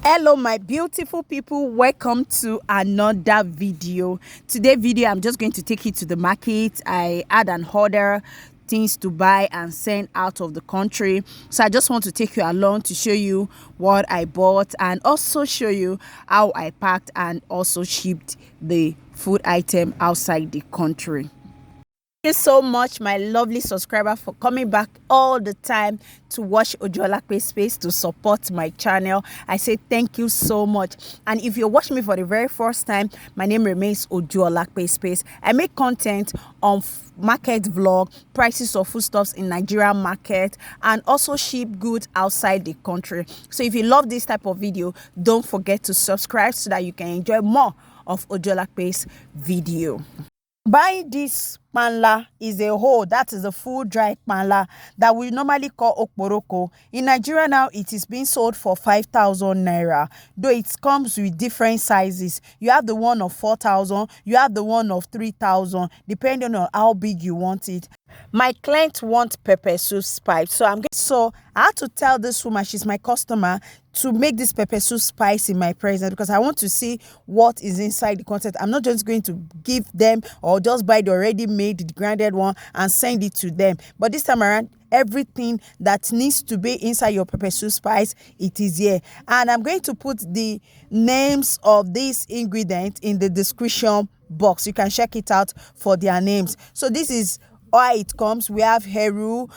Hello my beautiful people, welcome to another video. Today video I'm just going to take you to the market. I had an order, things to buy and send out of the country, so I just want to take you along to show you what I bought and also show you how I packed and also shipped the food item outside the country. Thank you so much, my lovely subscriber, for coming back all the time to watch Ojolakpe Space, to support my channel. I say thank you so much. And if you're watching me for the very first time, my name remains Ojolakpe Space. I make content on market vlog, prices of foodstuffs in Nigerian market, and also ship goods outside the country. So if you love this type of video, don't forget to subscribe so that you can enjoy more of Ojolakpe's video. Buying this Panla is a whole, that is a full dry Panla that we normally call okporoko. In Nigeria now, it is being sold for 5,000 naira, though it comes with different sizes. You have the one of 4,000, you have the one of 3,000, depending on how big you want it. My client wants pepper soup spice, so I had to tell this woman, she's my customer, to make this pepper soup spice in my presence because I want to see what is inside the content. I'm not just going to give them or just buy the already made, the grinded one and send it to them. But this time around, everything that needs to be inside your pepper soup spice, it is here. And I'm going to put the names of these ingredients in the description box. You can check it out for their names. So this is how it comes. We have Ehuru.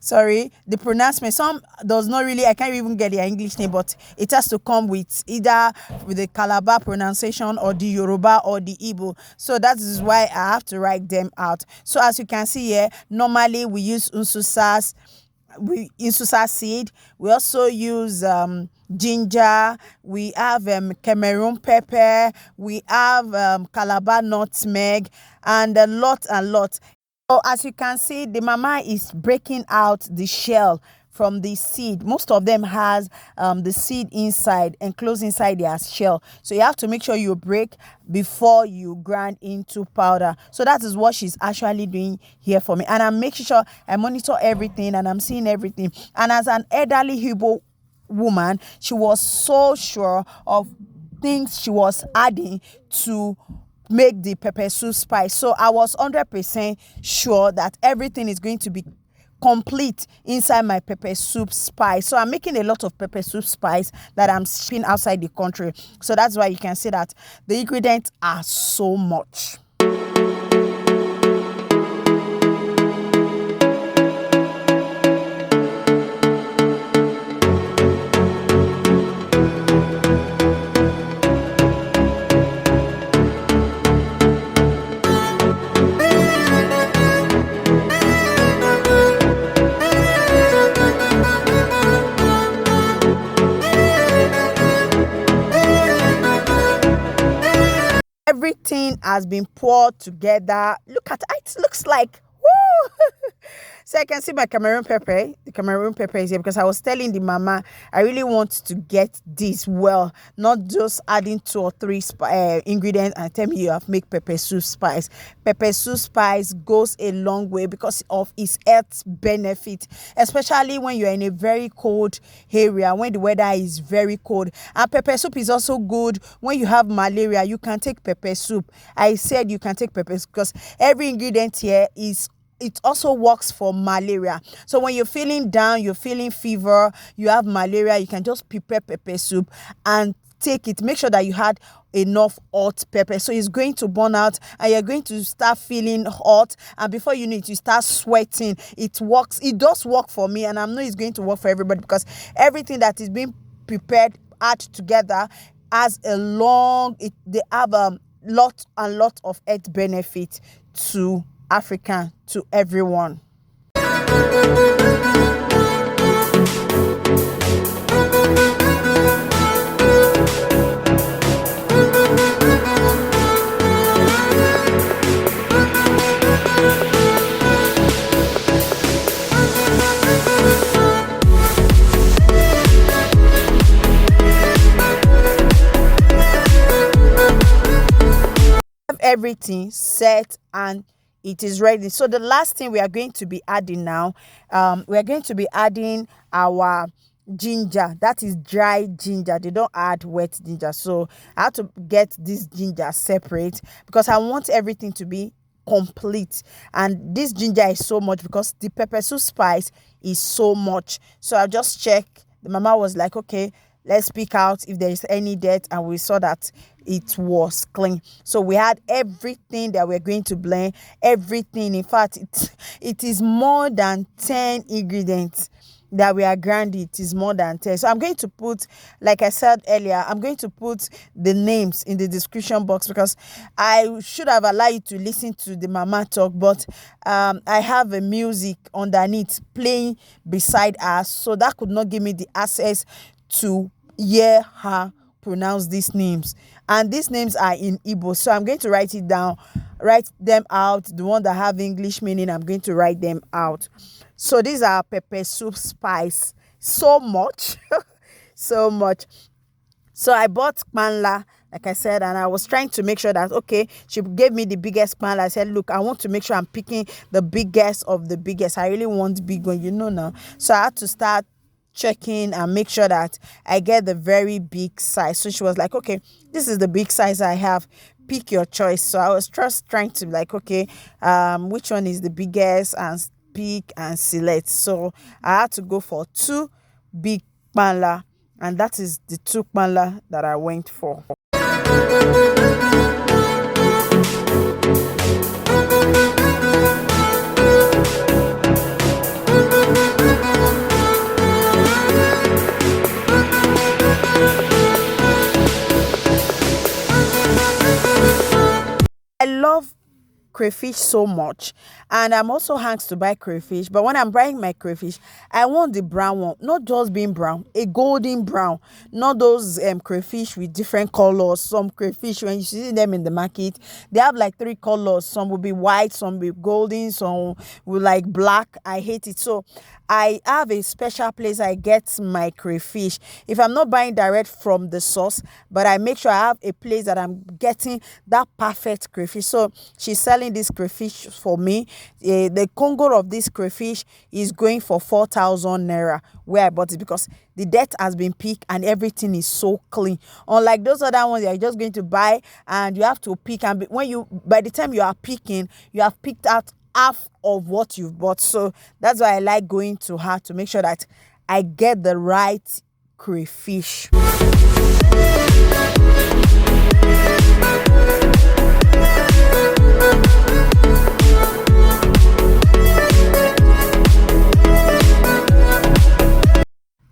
Sorry, the pronouncement, some does not really, I can't even get their English name, but it has to come with either with the Calabar pronunciation or the Yoruba or the Igbo. So that is why I have to write them out. So as you can see here, normally we use uziza seed. We also use ginger. We have Cameroon pepper. We have Calabar nutmeg, and a lot. So as you can see, the mama is breaking out the shell from the seed. Most of them has the seed inside, enclosed inside their shell. So you have to make sure you break before you grind into powder. So that is what she's actually doing here for me. And I'm making sure I monitor everything and I'm seeing everything. And as an elderly Igbo woman, she was so sure of things she was adding to make the pepper soup spice. So I was 100% sure that everything is going to be complete inside my pepper soup spice. So I'm making a lot of pepper soup spice that I'm shipping outside the country. So that's why you can see that the ingredients are so much. Everything has been poured together. Look at it, looks like woo. So I can see my Cameroon pepper. The Cameroon pepper is here because I was telling the mama I really want to get this well, not just adding 2 or 3 ingredients and tell me you have made pepper soup spice. Pepper soup spice goes a long way because of its health benefit, especially when you're in a very cold area, when the weather is very cold. And pepper soup is also good when you have malaria. You can take pepper soup. I said you can take pepper soup because every ingredient here it also works for malaria. So when you're feeling down, you're feeling fever, you have malaria, you can just prepare pepper soup and take it. Make sure that you had enough hot pepper, so it's going to burn out and you're going to start feeling hot, and before you know it, you start sweating. It works. It does work for me, and I know it's going to work for everybody because everything that is being prepared, add together, has they have a lot of health benefit to African, to everyone. Everything set and it is ready. So the last thing we are going to be adding now, we are going to be adding our ginger, that is dry ginger. They don't add wet ginger, so I had to get this ginger separate because I want everything to be complete. And this ginger is so much because the pepper soup spice is so much. So I just check. The mama was like, okay, let's pick out if there is any dirt, and we saw that it was clean. So we had everything that we're going to blend, everything. In fact, it is more than 10 ingredients that we are grinding. It is more than 10. So I'm going to put, like I said earlier, I'm going to put the names in the description box because I should have allowed you to listen to the mama talk, but I have a music underneath playing beside us, so that could not give me the access to hear her pronounce these names. And these names are in Igbo, so I'm going to write it down, write them out. The one that have English meaning, I'm going to write them out. So these are pepper soup spice. So much. So much. So I bought Panla, like I said, and I was trying to make sure that, okay, she gave me the biggest Panla. I said, look, I want to make sure I'm picking the biggest of the biggest. I really want big one, now. So I had to start checking and make sure that I get the very big size. So she was like, okay, this is the big size I have. Pick your choice. So I was just trying to like, okay, which one is the biggest, and pick and select. So I had to go for 2 big Panla, and that is the 2 Panla that I went for. I love crayfish so much, and I'm also hands to buy crayfish, but when I'm buying my crayfish, I want the brown one, not just being brown, a golden brown, not those crayfish with different colors. Some crayfish, when you see them in the market, they have like 3 colors. Some will be white, some will be golden, some will like black. I hate it. So I have a special place I get my crayfish. If I'm not buying direct from the source, but I make sure I have a place that I'm getting that perfect crayfish. So she's selling this crayfish for me. The Congo of this crayfish is going for 4,000 naira where I bought it, because the dirt has been picked and everything is so clean. Unlike those other ones, you're just going to buy and you have to pick, and by the time you are picking, you have picked out half of what you've bought. So that's why I like going to her to make sure that I get the right crayfish.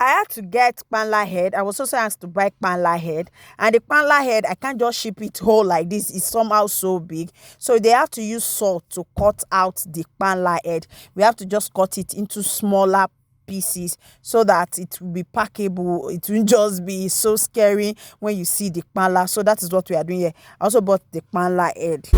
I had to get Panla head. I was also asked to buy Panla head, and the Panla head, I can't just ship it whole like this. It's somehow so big, so they have to use salt to cut out the Panla head. We have to just cut it into smaller pieces so that it will be packable. It won't just be so scary when you see the Panla. So that is what we are doing here. I also bought the Panla head.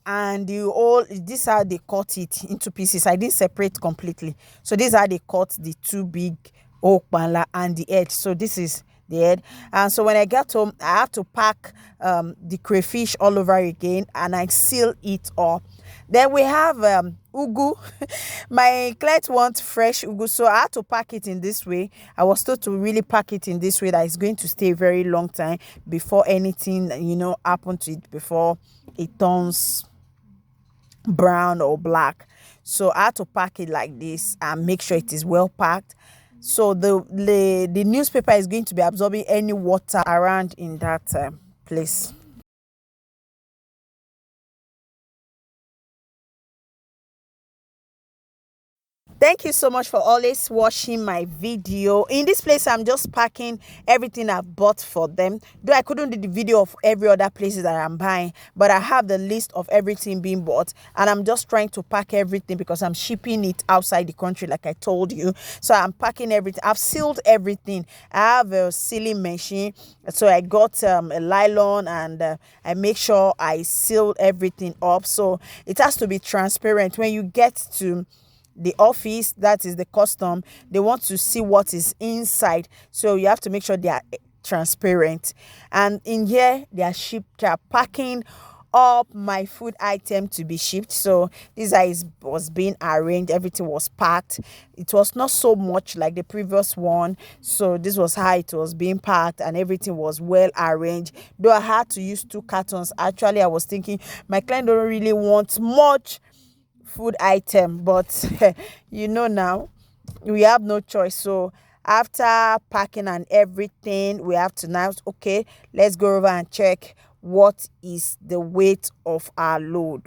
And this is how they cut it into pieces. I didn't separate completely, so this is how they cut the 2 big Panla and the head. So this is the head. And so when I got home, I have to pack the crayfish all over again, and I seal it up. Then we have ugu. My client wants fresh ugu, so I had to pack it in this way. I was told to really pack it in this way that it's going to stay a very long time before anything happen to it, before it turns brown or black. So I had to pack it like this and make sure it is well packed, so the newspaper is going to be absorbing any water around in that place. Thank you so much for always watching my video. In this place, I'm just packing everything I've bought for them. Though I couldn't do the video of every other places that I'm buying, but I have the list of everything being bought, and I'm just trying to pack everything because I'm shipping it outside the country, like I told you. So I'm packing everything. I've sealed everything. I have a sealing machine, so I got a nylon, and I make sure I seal everything up. So it has to be transparent when you get to the office, that is the custom. They want to see what is inside, so you have to make sure they are transparent. And in here, they are packing up my food item to be shipped. So this was being arranged, everything was packed. It was not so much like the previous one, so this was how it was being packed, and everything was well arranged. Though I had to use 2 cartons. Actually, I was thinking my client don't really want much food item, but now we have no choice. So after packing and everything, we have to now, okay, let's go over and check what is the weight of our load.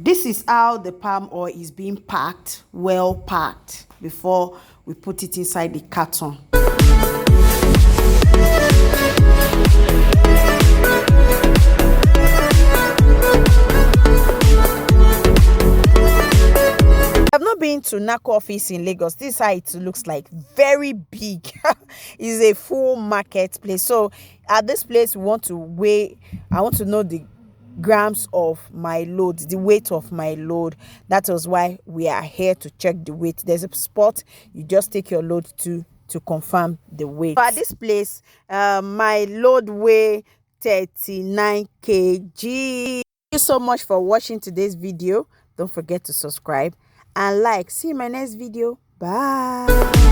This is how the palm oil is being packed, well packed, before we put it inside the carton. I've not been to NACO office in Lagos. This is how it looks like. Very big. It's a full marketplace. So at this place, we want to weigh. I want to know the grams of my load, the weight of my load. That was why we are here to check the weight. There's a spot you just take your load to confirm the weight. So at this place, my load weigh 39 kg. Thank you so much for watching today's video. Don't forget to subscribe and like. See you in my next video. Bye.